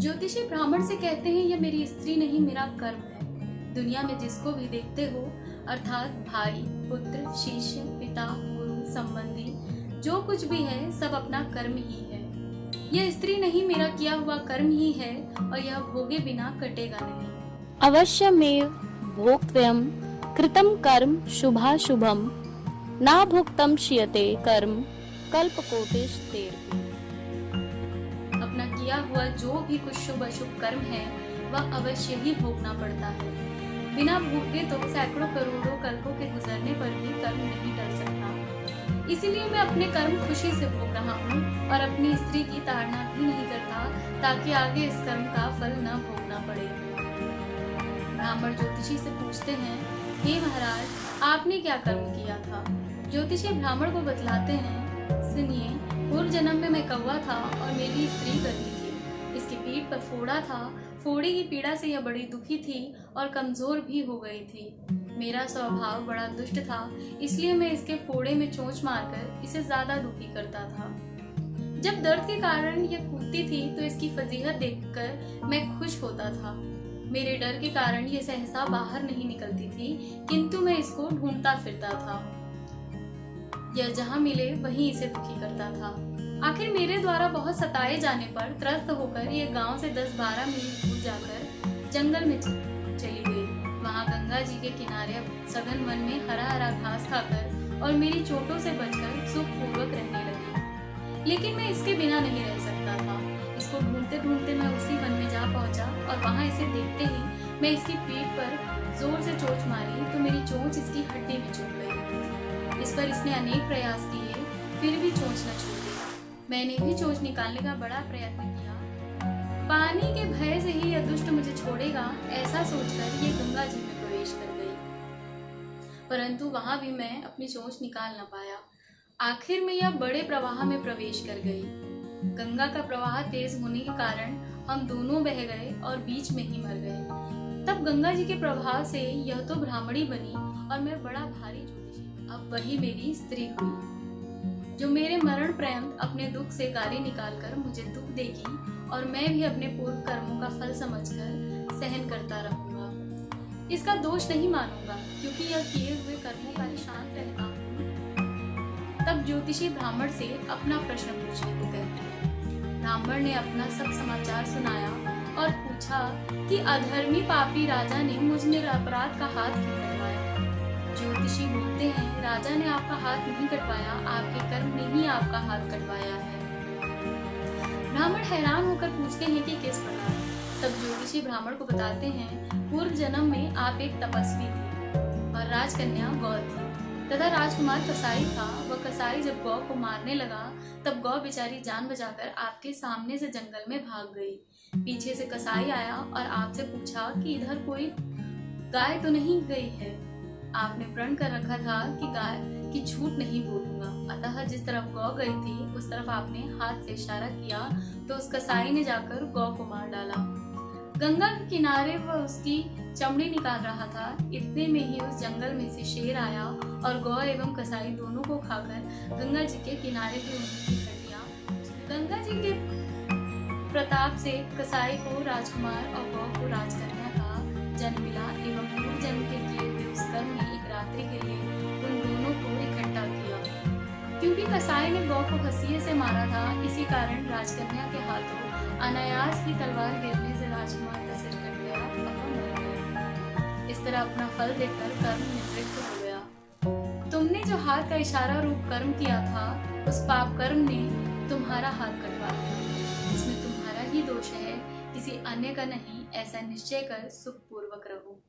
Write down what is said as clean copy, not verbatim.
ज्योतिषी ब्राह्मण से कहते हैं, यह मेरी स्त्री नहीं, मेरा कर्म है। दुनिया में जिसको भी देखते हो, अर्थात भाई, पुत्र, शिष्य, पिता, गुरु, संबंधी, जो कुछ भी है सब अपना कर्म ही है। यह स्त्री नहीं, मेरा किया हुआ कर्म ही है और यह भोगे बिना कटेगा नहीं। अवश्यमेव भोक्तव्यं कृतं कर्म शुभाशुभं ना भुक्तं क्षीयते कर्म कल्पकोटिस्तैर्पि। अपना किया हुआ जो भी कुछ शुभ अशुभ कर्म है वह अवश्य ही भोगना पड़ता है। बिना भोगे तो सैकड़ों करोड़ों कल्पों के गुजरने पर भी कर्म नहीं टल सकता। इसीलिए मैं अपने कर्म खुशी से भोग रहा हूँ और अपनी स्त्री की ताड़ना भी नहीं करता, ताकि आगे इस कर्म का फल न भोगना पड़े। ब्राह्मण ज्योतिषी से पूछते हैं, हे महाराज, आपने क्या कर्म किया था? ज्योतिषी ब्राह्मण को बतलाते हैं, सुनिए, पूर्व जन्म में मैं कौवा था और मेरी स्त्री गधी थी। इसकी पीठ पर फोड़ा था। फोड़े की पीड़ा से यह बड़ी दुखी थी और कमजोर भी हो गई थी। मेरा स्वभाव बड़ा दुष्ट था, इसलिए मैं इसके फोड़े में चोंच मारकर इसे ज्यादा दुखी करता था। जब दर्द के कारण यह कूदती थी तो इसकी फजीहत देखकर मैं खुश होता था। मेरे डर के कारण यह सहसा बाहर नहीं निकलती थी, किंतु मैं इसको ढूंढता फिरता था। यह जहाँ मिले वहीं इसे दुखी करता था। आखिर मेरे द्वारा बहुत सताए जाने पर त्रस्त होकर यह गांव से 10-12 मील दूर जाकर जंगल में चली गई। वहां गंगा जी के किनारे सघन वन में हरा हरा घास खाकर और मेरी चोटों से बचकर सुखपूर्वक रहने लगी। लेकिन मैं इसके बिना नहीं रह सकता था। इसको ढूंढते ढूंढते मैं उसी वन में जा पहुंचा और वहां इसे देखते ही मैं इसकी पीठ पर जोर से चोंच मारी तो मेरी चोंच इसकी हड्डी में चुभ गई। इस पर इसने अनेक प्रयास किए, फिर भी चोंच न छूटी। मैंने भी चोंच निकालने का बड़ा प्रयत्न किया। पानी के भय से ही यह दुष्ट मुझे छोड़ेगा, ऐसा सोचकर ये गंगा जी में प्रवेश कर गई। परंतु वहां भी मैं अपनी चोंच निकाल न पाया। आखिर में यह बड़े प्रवाह में प्रवेश कर गई। गंगा का प्रवाह तेज होने के कारण हम दोनों बह गए और बीच में ही मर गए। तब गंगा जी के प्रभाव से यह तो ब्राह्मणी बनी और मैं बड़ा भारी ज्योतिषी। अब वही मेरी स्त्री हुई, जो मेरे मरण पर्यंत अपने दुख से गाली निकालकर मुझे दुख देगी और मैं भी अपने पूर्व कर्मों का फल समझकर सहन करता रहूंगा। इसका दोष नहीं मानूंगा, क्योंकि यह किए हुए कर्मों का शांत रहता हूँ। तब ज्योतिषी ब्राह्मण से अपना प्रश्न पूछने को कहते हैं। ब्राह्मण ने अपना सब समाचार सुनाया और पूछा कि अधर्मी पापी राजा ने मुझ निरपराध का हाथ क्यों कटवाया। ज्योतिषी बोलते हैं, राजा ने आपका हाथ नहीं कटवाया, आपके कर्म ने ही आपका हाथ कटवाया है। ब्राह्मण हैरान होकर पूछते हैं कि किस प्रकार। तब ज्योतिषी ब्राह्मण को बताते हैं, पूर्व जन्म में आप एक तपस्वी थे और राजकन्या गौ थी तथा राजकुमार कसाई था। वह कसाई जब गौ को मारने लगा तब गौ बेचारी जान बचाकर आपके सामने से जंगल में भाग गई। पीछे से कसाई आया और आपसे पूछा कि इधर कोई गाय तो नहीं गई है। आपने प्रण कर रखा था कि गाय की झूठ नहीं बोलूंगा, अतः जिस तरफ गौ गई थी उस तरफ आपने हाथ से इशारा किया तो उस कसाई ने जाकर गौ को मार डाला। गंगा के किनारे वह उसकी चमड़ी निकाल रहा था। इतने में ही उस जंगल में से शेर आया और गौ एवं कसाई दोनों को खाकर गंगा जी के किनारे की उनकी हड्डियां। गंगा जी के प्रताप से कसाई को राजकुमार और गौ को राजकन्या का जन्म मिला एवं पूर्व जन्म के किए हुए उस कर्म ने एक रात्रि के लिए उन दोनों को इकट्ठा किया। क्योंकि कसाई ने गौ को हंसिए से मारा था, इसी कारण राजकन्या के हाथों अनायास ही तलवार गिरने से राजकुमार का सिर कट गया और मर गया। इस तरह अपना फल देखकर कर्म निवृत्त हो गया। तुमने जो हाथ का इशारा रूप कर्म किया था, उस पाप कर्म ने तुम्हारा हाथ कटवा दिया। इसमें तुम्हारा ही दोष है, किसी अन्य का नहीं। ऐसा निश्चय कर सुखपूर्वक रहो।